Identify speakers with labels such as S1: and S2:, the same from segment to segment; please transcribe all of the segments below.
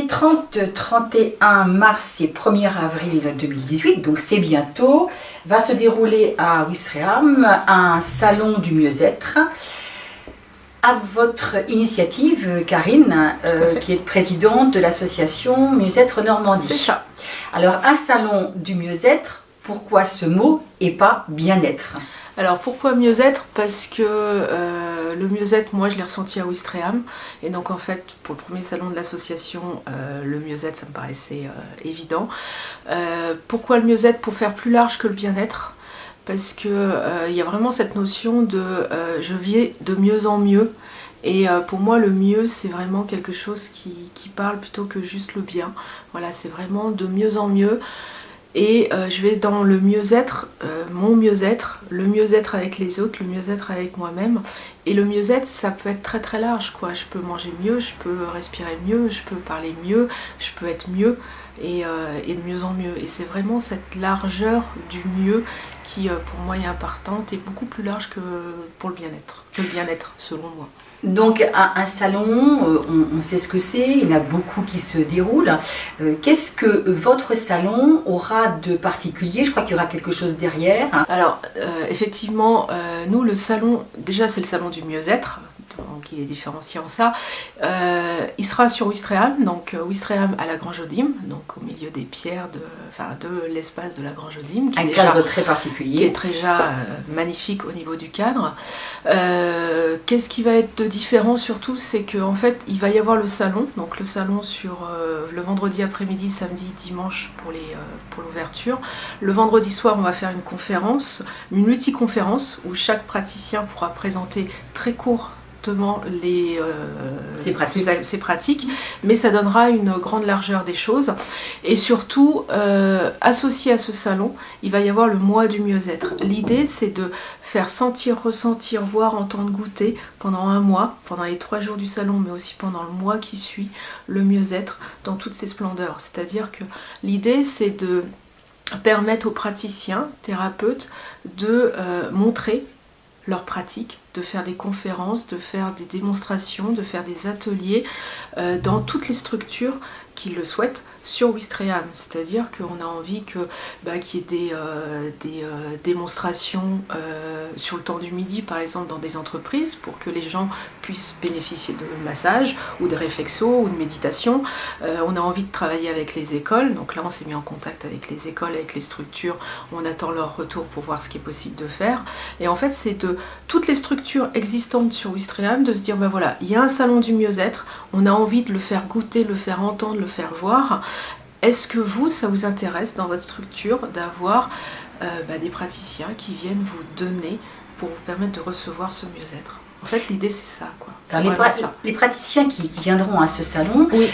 S1: les 30-31 mars et 1er avril 2018, donc c'est bientôt, va se dérouler à Ouistreham un salon du mieux-être à votre initiative, Karine, qui est présidente de l'association Mieux-être Normandie.
S2: C'est ça.
S1: Alors, un salon du mieux-être, pourquoi ce mot et pas bien-être?
S2: Alors pourquoi mieux-être? Parce que le mieux-être, moi je l'ai ressenti à Ouistreham, et donc en fait pour le premier salon de l'association, le mieux-être ça me paraissait évident. Pourquoi le mieux-être? Pour faire plus large que le bien-être, parce que il y a vraiment cette notion de je vis de mieux en mieux, et pour moi le mieux c'est vraiment quelque chose qui parle plutôt que juste le bien. Voilà, c'est vraiment de mieux en mieux. Et je vais dans le mieux-être, mon mieux-être, le mieux-être avec les autres, le mieux-être avec moi-même. Et le mieux-être, ça peut être très très large, quoi. Je peux manger mieux, je peux respirer mieux, je peux parler mieux, je peux être mieux et de mieux en mieux. Et c'est vraiment cette largeur du mieux qui, pour moi, est importante et beaucoup plus large que pour le bien-être, selon moi.
S1: Donc un salon, on sait ce que c'est, il y en a beaucoup qui se déroulent. Qu'est-ce que votre salon aura de particulier? Je crois qu'il y aura quelque chose derrière.
S2: Alors effectivement, nous le salon, déjà c'est le salon du mieux-être, donc il est différencié en ça. Il sera sur Ouistreham, donc Ouistreham à la Grange-aux-Dîmes, donc au milieu des pierres de l'espace de la Grange-aux-Dîmes.
S1: Un cadre très particulier.
S2: Qui est déjà magnifique au niveau du cadre. Qu'est-ce qui va être de différent surtout, c'est qu'en fait il va y avoir le salon, donc le salon sur le vendredi après-midi, samedi, dimanche pour l'ouverture. Le vendredi soir on va faire une conférence, une multi-conférence où chaque praticien pourra présenter très court ses pratiques, mais ça donnera une grande largeur des choses. Et surtout, associé à ce salon, il va y avoir le mois du mieux-être. L'idée, c'est de faire sentir, ressentir, voir, entendre, goûter pendant un mois, pendant les 3 jours du salon, mais aussi pendant le mois qui suit, le mieux-être dans toutes ses splendeurs. C'est-à-dire que l'idée, c'est de permettre aux praticiens, thérapeutes, de montrer leurs pratiques, de faire des conférences, de faire des démonstrations, de faire des ateliers dans toutes les structures qui le souhaitent sur Ouistreham. C'est-à-dire qu'on a envie qu'il y ait des démonstrations sur le temps du midi, par exemple, dans des entreprises, pour que les gens puissent bénéficier de massages ou de réflexos ou de méditation. On a envie de travailler avec les écoles, donc là on s'est mis en contact avec les écoles, avec les structures, on attend leur retour pour voir ce qui est possible de faire. Et en fait c'est de toutes les structures existantes sur Ouistreham de se dire, ben voilà, il y a un salon du mieux-être, on a envie de le faire goûter, de le faire entendre, de le faire voir. Est-ce que ça vous intéresse dans votre structure d'avoir des praticiens qui viennent vous donner pour vous permettre de recevoir ce mieux-être? En fait, l'idée, c'est ça, quoi.
S1: Les praticiens qui viendront à ce salon,
S2: oui,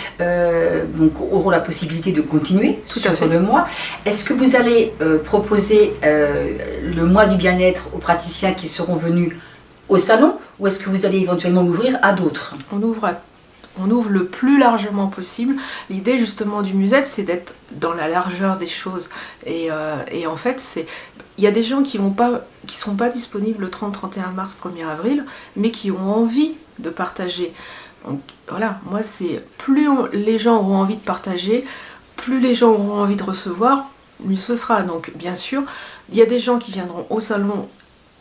S1: donc, auront la possibilité de continuer
S2: tout
S1: sur
S2: à fait.
S1: le mois. Est-ce que vous allez proposer le mois du bien-être aux praticiens qui seront venus au salon, ou est-ce que vous allez éventuellement l'ouvrir à d'autres?
S2: On ouvre le plus largement possible. L'idée justement du mieux-être, c'est d'être dans la largeur des choses. Et en fait, il y a des gens qui ne sont pas disponibles le 30-31 mars, 1er avril, mais qui ont envie de partager. Donc voilà, moi c'est plus les gens auront envie de partager, plus les gens auront envie de recevoir, mieux ce sera. Donc bien sûr, il y a des gens qui viendront au salon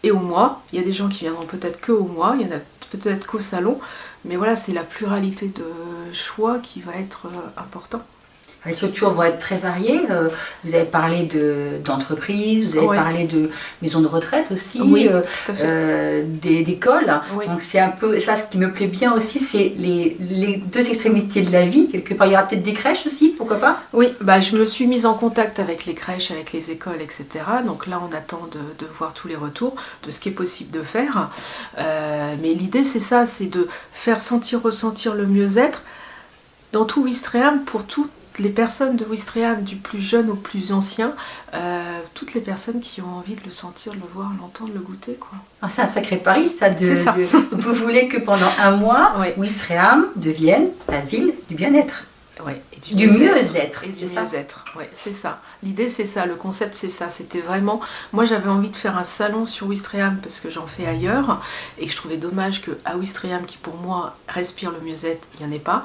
S2: et au mois, il y a des gens qui viendront peut-être que au mois, il y en a peut-être qu'au salon, mais voilà, c'est la pluralité de choix qui va être important.
S1: Les structures vont être très variées. Vous avez parlé d'entreprises, vous avez parlé de maisons de retraite aussi,
S2: oui, tout à fait.
S1: D'écoles.
S2: Oui.
S1: Donc c'est un peu ça, ce qui me plaît bien aussi, c'est les deux extrémités de la vie. Quelque part, il y aura peut-être des crèches aussi, pourquoi pas?
S2: Oui, je me suis mise en contact avec les crèches, avec les écoles, etc. Donc là, on attend de voir tous les retours, de ce qui est possible de faire. Mais l'idée, c'est ça, c'est de faire sentir, ressentir le mieux-être dans tout Ouistreham, pour toutes les personnes de Ouistreham, du plus jeune au plus ancien, toutes les personnes qui ont envie de le sentir, le voir, l'entendre, le goûter, quoi.
S1: Ah, c'est un sacré pari, ça.
S2: C'est ça.
S1: Vous voulez que pendant un mois,
S2: Oui.
S1: Ouistreham devienne la ville du bien-être.
S2: Ouais, et
S1: du mieux-être.
S2: Et du mieux-être, ouais, c'est ça. L'idée c'est ça, le concept c'est ça. C'était vraiment, moi j'avais envie de faire un salon sur Ouistreham parce que j'en fais ailleurs et que je trouvais dommage qu'à Ouistreham, qui pour moi respire le mieux-être, il n'y en ait pas.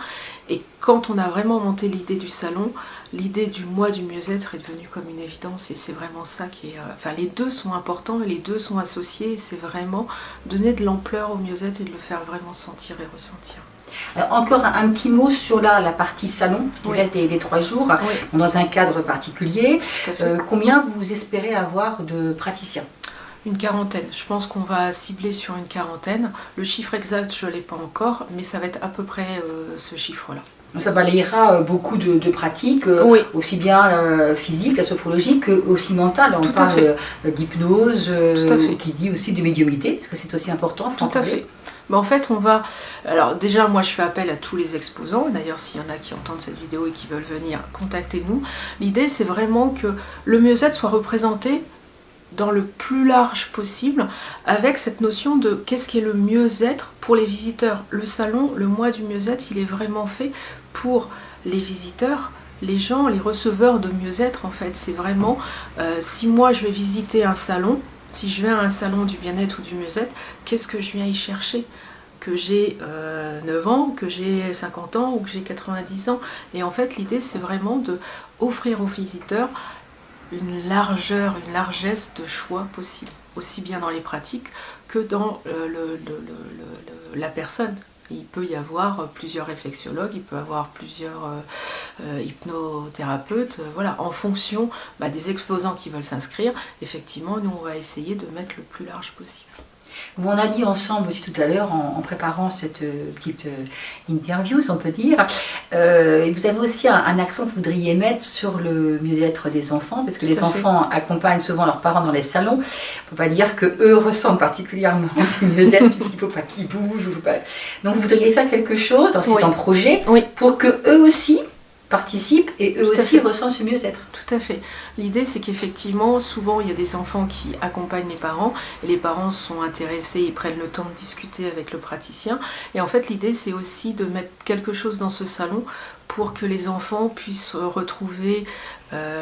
S2: Et quand on a vraiment monté l'idée du salon, l'idée du mois du mieux-être est devenue comme une évidence et c'est vraiment ça qui est... Enfin, les deux sont importants et les deux sont associés et c'est vraiment donner de l'ampleur au mieux-être et de le faire vraiment sentir et ressentir.
S1: Alors, encore un petit mot sur la partie salon qui
S2: Oui.
S1: reste des 3 jours,
S2: Oui.
S1: dans un cadre particulier.
S2: Tout à fait.
S1: Combien vous espérez avoir de praticiens?
S2: Une quarantaine. Je pense qu'on va cibler sur une quarantaine. Le chiffre exact, je ne l'ai pas encore, mais ça va être à peu près ce chiffre-là.
S1: Ça balayera beaucoup de pratiques,
S2: Oui.
S1: aussi bien physiques, la sophrologique, que aussi mentale. On
S2: Tout à
S1: parle
S2: fait.
S1: d'hypnose,
S2: Tout à fait.
S1: qui dit aussi de médiumnité, parce que c'est aussi important.
S2: Tout à fait. Mais en fait, on va... Alors déjà, moi, je fais appel à tous les exposants. D'ailleurs, s'il y en a qui entendent cette vidéo et qui veulent venir, contactez-nous. L'idée, c'est vraiment que le mieux-être soit représenté dans le plus large possible, avec cette notion de qu'est-ce qui est le mieux-être pour les visiteurs. Le salon, le mois du mieux-être, il est vraiment fait pour les visiteurs, les gens, les receveurs de mieux-être en fait. C'est vraiment, si moi je vais visiter un salon, si je vais à un salon du bien-être ou du mieux-être, qu'est-ce que je viens y chercher ? Que j'ai 9 ans, que j'ai 50 ans ou que j'ai 90 ans. Et en fait, l'idée, c'est vraiment de offrir aux visiteurs une largeur, une largesse de choix possible, aussi bien dans les pratiques que dans la personne. Il peut y avoir plusieurs réflexologues, il peut y avoir plusieurs hypnothérapeutes, voilà, en fonction des exposants qui veulent s'inscrire. Effectivement, nous, on va essayer de mettre le plus large possible.
S1: On a dit ensemble aussi tout à l'heure, en préparant cette petite interview, si on peut dire, vous avez aussi un accent que vous voudriez mettre sur le mieux-être des enfants, parce que les enfants accompagnent souvent leurs parents dans les salons. Il ne faut pas dire qu'eux ressentent particulièrement du mieux-être, puisqu'il ne faut pas qu'ils bougent. Donc vous voudriez faire quelque chose, c'est un projet, pour qu'eux aussi participent et eux aussi ressentent ce mieux-être.
S2: Tout à fait. L'idée, c'est qu'effectivement, souvent, il y a des enfants qui accompagnent les parents et les parents sont intéressés, ils prennent le temps de discuter avec le praticien. Et en fait, l'idée, c'est aussi de mettre quelque chose dans ce salon pour que les enfants puissent retrouver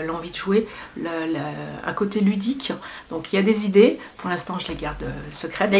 S2: l'envie de jouer, un côté ludique. Donc il y a des idées, pour l'instant je les garde secrètes.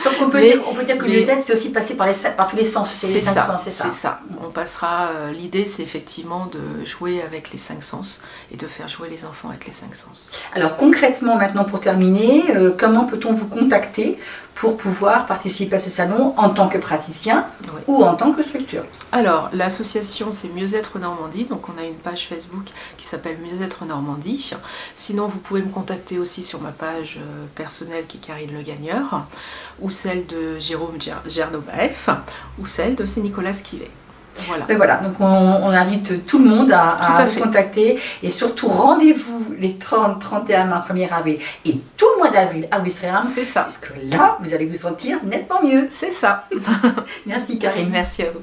S1: Sauf qu'on peut dire que le mieux-être c'est aussi passer par tous les sens,
S2: c'est ça. On passera, l'idée c'est effectivement de jouer avec les 5 sens et de faire jouer les enfants avec les 5 sens.
S1: Alors concrètement maintenant pour terminer, comment peut-on vous contacter pour pouvoir participer à ce salon en tant que praticien ou en tant que structure?
S2: Alors, l'association c'est Mieux-être Normandie, donc on a une page Facebook qui s'appelle Mieux-être Normandie. Sinon, vous pouvez me contacter aussi sur ma page personnelle qui est Karine Le Gagneur, ou celle de Jérôme Gernobaef, ou celle de Nicolas Skivet. Voilà.
S1: Et voilà, donc on invite tout le monde à vous contacter et surtout rendez-vous les 30, 31 mars, 1er avril et tout le mois d'avril à Ouistreham.
S2: C'est ça.
S1: Parce que là, vous allez vous sentir nettement mieux.
S2: C'est ça.
S1: Merci Karine.
S2: Merci à vous.